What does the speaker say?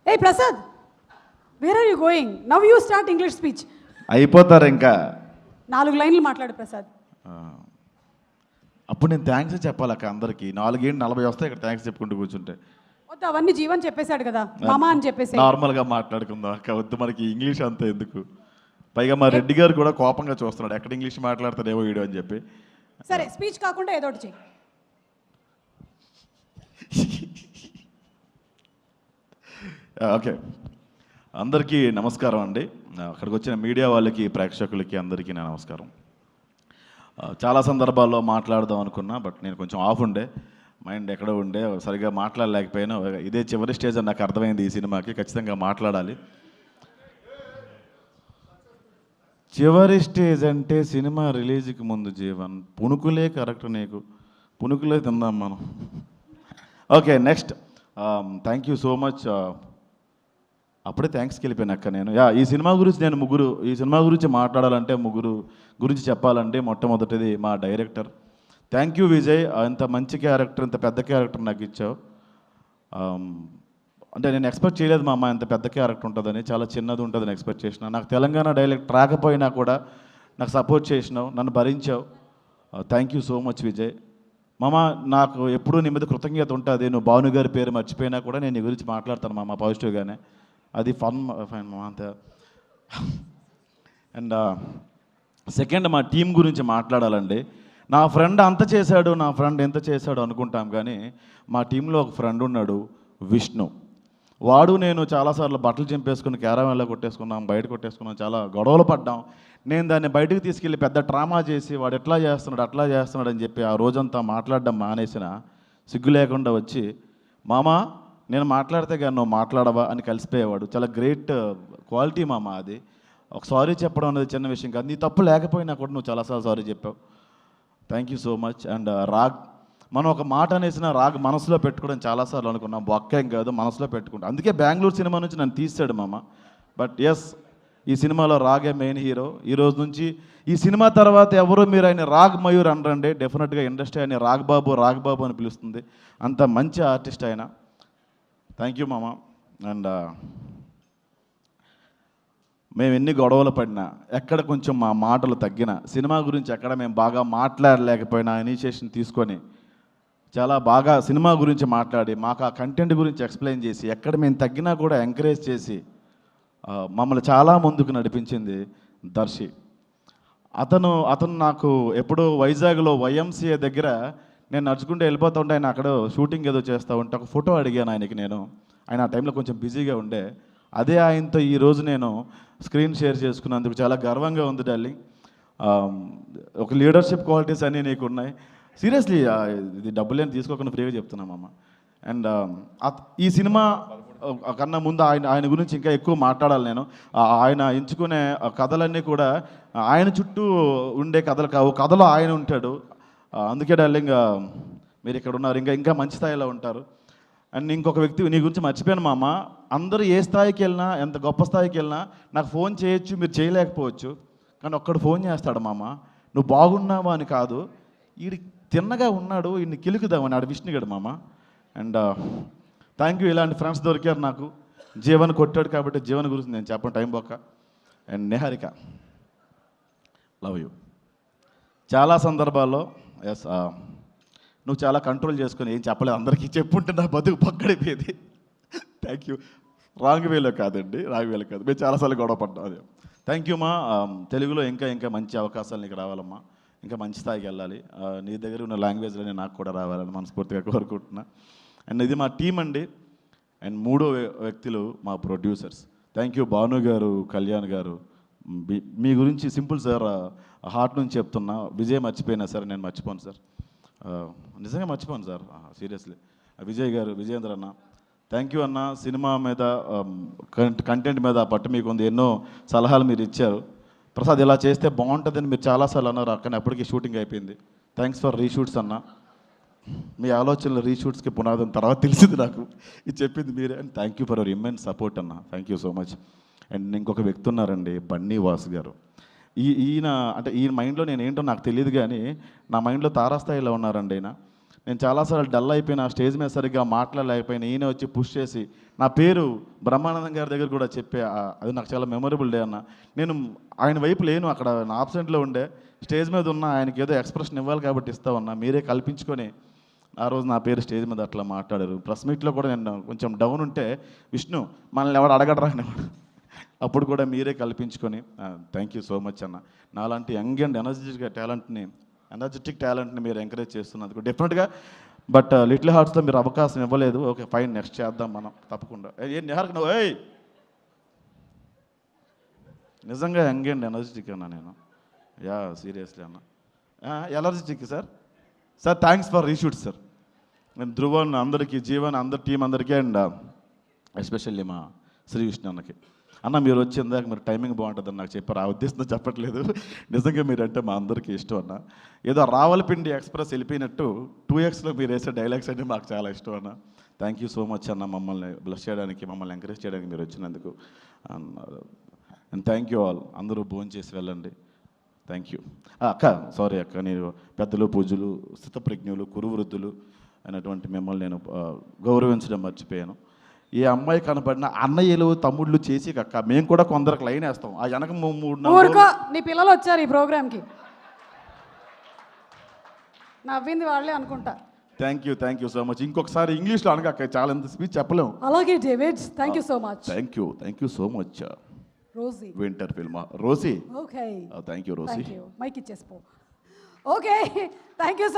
Hey Prasad, where are you going? Now you start English speech. అయిపోతారు ఇంకా 4 లైన్లు మాట్లాడు ప్రసాద్. అప్పుడు నేను థ్యాంక్స్ చెప్పాలక్క అందరికి 4:40 వస్తాయి ఇక్కడ థ్యాంక్స్ చెప్పుకుంటూ కూర్చుంటే. వద్దు, అవన్నీ జీవన్ చెప్పేశాడు కదా, మామా అని చెప్పేసి. నార్మల్గా మాట్లాడుకుందాం అక్క, వద్దు మనకి ఇంగ్లీష్ అంతా ఎందుకు. పైగా మా రెడ్డి గారు కూడా కోపంగా చూస్తున్నాడు, ఎక్కడ ఇంగ్లీష్ మాట్లాడతాడేమో వీడియో అని చెప్పి. సరే, స్పీచ్ కాకుండా ఏదో ఒకటి చెయ్యి. ఓకే, అందరికీ నమస్కారం అండి. అక్కడికి వచ్చిన మీడియా వాళ్ళకి, ప్రేక్షకులకి అందరికీ నా నమస్కారం. చాలా సందర్భాల్లో మాట్లాడదాం అనుకున్నా, బట్ నేను కొంచెం ఆఫ్ ఉండే, మైండ్ ఎక్కడో ఉండే, సరిగా మాట్లాడలేకపోయినా. ఇదే చివరి స్టేజ్ అని నాకు అర్థమైంది ఈ సినిమాకి, ఖచ్చితంగా మాట్లాడాలి. చివరి స్టేజ్ అంటే సినిమా రిలీజ్కి ముందు జీవన్, పుణుకులే కరెక్ట్, నీకు పుణుకులే తిందాం మనం. Okay, next. Thank you so much. అప్పుడే థ్యాంక్స్కి వెళ్ళిపోయినాక నేను ఈ సినిమా గురించి మాట్లాడాలంటే ముగ్గురు గురించి చెప్పాలంటే మొట్టమొదటిది మా డైరెక్టర్. థ్యాంక్ యూ విజయ్, ఇంత మంచి క్యారెక్టర్, ఇంత పెద్ద క్యారెక్టర్ నాకు ఇచ్చావు. అంటే నేను ఎక్స్పెక్ట్ చేయలేదు మా అమ్మ ఇంత పెద్ద క్యారెక్టర్ ఉంటుందని, చాలా చిన్నది ఉంటుందని ఎక్స్పెక్ట్ చేసిన. నాకు తెలంగాణ డైలెక్ట్ రాకపోయినా కూడా నాకు సపోర్ట్ చేసినావు, నన్ను భరించావు. Thank you so much Vijay. మామ, నాకు ఎప్పుడూ నీ మీద కృతజ్ఞత ఉంటుంది. నువ్వు భాను గారి పేరు మర్చిపోయినా కూడా నేను నీ గురించి మాట్లాడతాను మామ, పాజిటివ్గానే. అది ఫైన్ మామ అంతే. అండ్ సెకండ్, మా టీం గురించి మాట్లాడాలండి. నా ఫ్రెండ్ అంత చేశాడు, నా ఫ్రెండ్ ఎంత చేశాడు అనుకుంటాం, కానీ మా టీంలో ఒక ఫ్రెండ్ ఉన్నాడు, విష్ణు. వాడు నేను చాలాసార్లు బట్టలు చింపేసుకుని క్యారమెల్లో కొట్టేసుకున్నాం, బయట కొట్టేసుకున్నాం, చాలా గొడవలు పడ్డాం. నేను దాన్ని బయటకు తీసుకెళ్ళి పెద్ద డ్రామా చేసి వాడు ఎట్లా చేస్తున్నాడు అట్లా చేస్తున్నాడు అని చెప్పి ఆ రోజంతా మాట్లాడడం మానేసిన, సిగ్గు లేకుండా వచ్చి, మామ నేను మాట్లాడితే కానీ నువ్వు మాట్లాడవా అని కలిసిపోయేవాడు. చాలా గ్రేట్ క్వాలిటీ మామ అది. ఒక సారీ చెప్పడం అనేది చిన్న విషయం కాదు. నీ తప్పు లేకపోయినా కూడా నువ్వు చాలాసార్లు సారీ చెప్పావు. Thank you so much. And రాగ్, మనం ఒక మాట అనేసిన రాగ్ మనసులో పెట్టుకోవడం చాలాసార్లు అనుకున్నాం, బొక్కేం కాదు, మనసులో పెట్టుకుంటాం. అందుకే బెంగళూరు సినిమా నుంచి నన్ను తీసాడు మామ. బట్ ఎస్, ఈ సినిమాలో రాగే మెయిన్ హీరో. ఈ రోజు నుంచి ఈ సినిమా తర్వాత ఎవరు మీరు ఆయన రాగ్ మయూర్ అనరండి, డెఫినెట్గా ఇండస్ట్రీ ఆయన రాగ్ బాబు అని పిలుస్తుంది. అంత మంచి ఆర్టిస్ట్ ఆయన. థ్యాంక్ యూ మామ. అండ్ మేము ఎన్ని గొడవలు పడినా, ఎక్కడ కొంచెం మా మాటలు తగ్గినా, సినిమా గురించి ఎక్కడ మేము బాగా మాట్లాడలేకపోయినా ఇనిషియేషన్ తీసుకొని చాలా బాగా సినిమా గురించి మాట్లాడి మాకు ఆ కంటెంట్ గురించి ఎక్స్ప్లెయిన్ చేసి, ఎక్కడ మేము తగ్గినా కూడా ఎంకరేజ్ చేసి మమ్మల్ని చాలా ముందుకు నడిపించింది దర్శి. అతను నాకు ఎప్పుడో వైజాగ్లో వైఎంసీఏ దగ్గర నేను నడుచుకుంటూ వెళ్ళిపోతూ ఉంటే, ఆయన అక్కడ షూటింగ్ ఏదో చేస్తూ ఉంటే ఒక ఫోటో అడిగాను ఆయనకి. ఆయన ఆ టైంలో కొంచెం బిజీగా ఉండే. అదే ఆయనతో ఈరోజు నేను స్క్రీన్ షేర్ చేసుకున్నందుకు చాలా గర్వంగా ఉంది డార్లింగ్. ఒక లీడర్షిప్ క్వాలిటీస్ అన్నీ నీకు ఉన్నాయి. సీరియస్లీ, ఇది డబ్బులేని తీసుకోకుండా ఫ్రీగా చెప్తున్నామమ్మ. అండ్ ఈ సినిమా కన్నా ముందు ఆయన గురించి ఇంకా ఎక్కువ మాట్లాడాలి నేను. ఆయన ఎంచుకునే కథలన్నీ కూడా ఆయన చుట్టూ ఉండే కథలు కావు, కథలో ఆయన ఉంటాడు. అందుకే డార్లింగ్, మీరు ఇక్కడ ఉన్నారు, ఇంకా మంచి స్థాయిలో ఉంటారు. అండ్ ఇంకొక వ్యక్తి నీ గురించి మర్చిపోయాను మామ. అందరూ ఏ స్థాయికి వెళ్ళినా, ఎంత గొప్ప స్థాయికి వెళ్ళినా నాకు ఫోన్ చేయొచ్చు, మీరు చేయలేకపోవచ్చు, కానీ ఒక్కడు ఫోన్ చేస్తాడు మామ. నువ్వు బాగున్నావా అని కాదు, వీడి తిన్నగా ఉన్నాడు, వీడిని కిలుకుదామని, ఆడు విష్ణుగాడు మామ. అండ్ థ్యాంక్ యూ, ఇలాంటి ఫ్రెండ్స్ దొరికారు నాకు. జీవన్ కొట్టాడు కాబట్టి జీవన్ గురించి నేను చెప్పను టైం పోక. And Niharika, love you. చాలా సందర్భాల్లో ఎస్, నువ్వు చాలా కంట్రోల్ చేసుకొని ఏం చెప్పలేదు, అందరికీ చెప్పుంటే నా బతుకు పక్కడిపోయేది. Thank you. రాంగ్ వేలో కాదండి, రాంగ్ వేలో కాదు, మేము చాలాసార్లు గొడవ పడ్డాం. అదే థ్యాంక్ యూ మా. తెలుగులో ఇంకా మంచి అవకాశాలు నీకు రావాలమ్మా, ఇంకా మంచి స్థాయికి వెళ్ళాలి. నీ దగ్గర ఉన్న లాంగ్వేజ్లోనే నాకు కూడా రావాలని మనస్ఫూర్తిగా కోరుకుంటున్నా. అండ్ ఇది మా టీం అండి. అండ్ మూడో వ్యక్తులు మా ప్రొడ్యూసర్స్. థ్యాంక్ యూ భాను గారు, కళ్యాణ్ గారు. మీ గురించి సింపుల్ సార్, హార్ట్ నుంచి చెప్తున్నా. విజయ్ మర్చిపోయినా సార్, నేను మర్చిపోను సార్, నిజంగా మర్చిపోను సార్, సీరియస్లీ. విజయ్ గారు, విజయేంద్ర అన్న, థ్యాంక్ యూ అన్న. సినిమా మీద కంటెంట్ మీద పట్టు మీకు ఉంది, ఎన్నో సలహాలు మీరు ఇచ్చారు. ప్రసాద్ ఇలా చేస్తే బాగుంటుందని మీరు చాలాసార్లు అన్నారు, కానీ అప్పటికి షూటింగ్ అయిపోయింది. థ్యాంక్స్ ఫర్ రీషూట్స్ అన్న. మీ ఆలోచనలు రీషూట్స్కి పునాదని తర్వాత తెలిసింది నాకు, ఇది చెప్పింది మీరే. And thank you for our immense support అన్న, thank you so much. And ఇంకొక వ్యక్తి ఉన్నారండి, బన్నీ వాస్ గారు. ఈయన మైండ్లో నేను ఏంటో నాకు తెలియదు, కానీ నా మైండ్లో తారాస్థాయిలో ఉన్నారండి ఆయన. నేను చాలాసార్లు డల్ అయిపోయిన స్టేజ్ మీద సరిగ్గా మాట్లాడలేకపోయినా ఈయన వచ్చి పుష్ చేసి నా పేరు బ్రహ్మానందం గారి దగ్గర కూడా చెప్పే అది నాకు చాలా మెమొరబుల్ డే అన్న. నేను ఆయన వైపు లేను, అక్కడ నా ఆబ్సెంట్లో ఉండే, స్టేజ్ మీద ఉన్న ఆయనకి ఏదో ఎక్స్ప్రెషన్ ఇవ్వాలి కాబట్టి ఇస్తా ఉన్నా. మీరే కల్పించుకొని ఆ రోజు నా పేరు స్టేజ్ మీద అట్లా మాట్లాడారు. ప్రెస్ మీట్లో కూడా నేను కొంచెం డౌన్ ఉంటే విష్ణు మనల్ని ఎవరు అడగడరా అనేవాడు. అప్పుడు కూడా మీరే కల్పించుకొని థ్యాంక్ యూ సో మచ్ అన్న. నాలాంటి యంగ్ అండ్ ఎనర్జెటిక్ టాలెంట్ని మీరు ఎంకరేజ్ చేస్తున్నందుకు డెఫినెట్గా. బట్ లిటిల్ హార్ట్స్లో మీరు అవకాశం ఇవ్వలేదు. ఓకే ఫైన్, నెక్స్ట్ చేద్దాం మనం తప్పకుండా. ఏ నిహార్కి నువ్వు నిజంగా యంగ్ అండ్ ఎనర్జెటిక్ అన్న నేను. యా సీరియస్లీ అన్న. Energetic sir thanks for reshoot sir. నేను ధ్రువన్ అందరికీ, జీవన్ అందరి టీం అందరికీ, అండ్ ఎస్పెషల్లీ మా శ్రీ విష్ణు అన్నకి. అన్న మీరు వచ్చి ఇందాక మీరు టైమింగ్ బాగుంటుందని నాకు చెప్పారు. ఆ ఉద్దేశంతో చెప్పట్లేదు, నిజంగా మీరంటే మా అందరికీ ఇష్టం అన్న. ఏదో రావలపిండి ఎక్స్ప్రెస్ వెళ్ళిపోయినట్టు 2Xలో మీరు వేసే డైలాగ్స్ అంటే మాకు చాలా ఇష్టం అన్న. థ్యాంక్ యూ సో మచ్ అన్న, మమ్మల్ని బ్లెస్ చేయడానికి, మమ్మల్ని ఎంకరేజ్ చేయడానికి మీరు వచ్చినందుకు. And thank you all. అందరూ భోజనం చేసి వెళ్ళండి. థ్యాంక్ యూ అక్క. సారీ అక్క, నేను పెద్దలు, పూజలు, స్థితప్రజ్ఞులు, కురువృద్ధులు అయినటువంటి మిమ్మల్ని నేను గౌరవించడం మర్చిపోయాను. ఏ అమ్మాయి కనపడిన అన్నయ్యలు తమ్ముళ్ళు చేసి అక్క మేము కూడా కొందరికి లైన్ వేస్తాం. ఆ వెనక 3-4 నీ పిల్లలు వచ్చారు ఈ ప్రోగ్రామ్కి, నవ్వింది వాళ్ళే అనుకుంటా. Thank you so much. ఇంకొకసారి ఇంగ్లీష్లో అనక, చాలా ఎంత స్పీచ్ చెప్పలేము. అలాగే David, thank you so much. Thank you so much. Rosie winter film Rosie. Okay thank you Rosie. Mike ఇచ్చేసిపో. Okay thank you.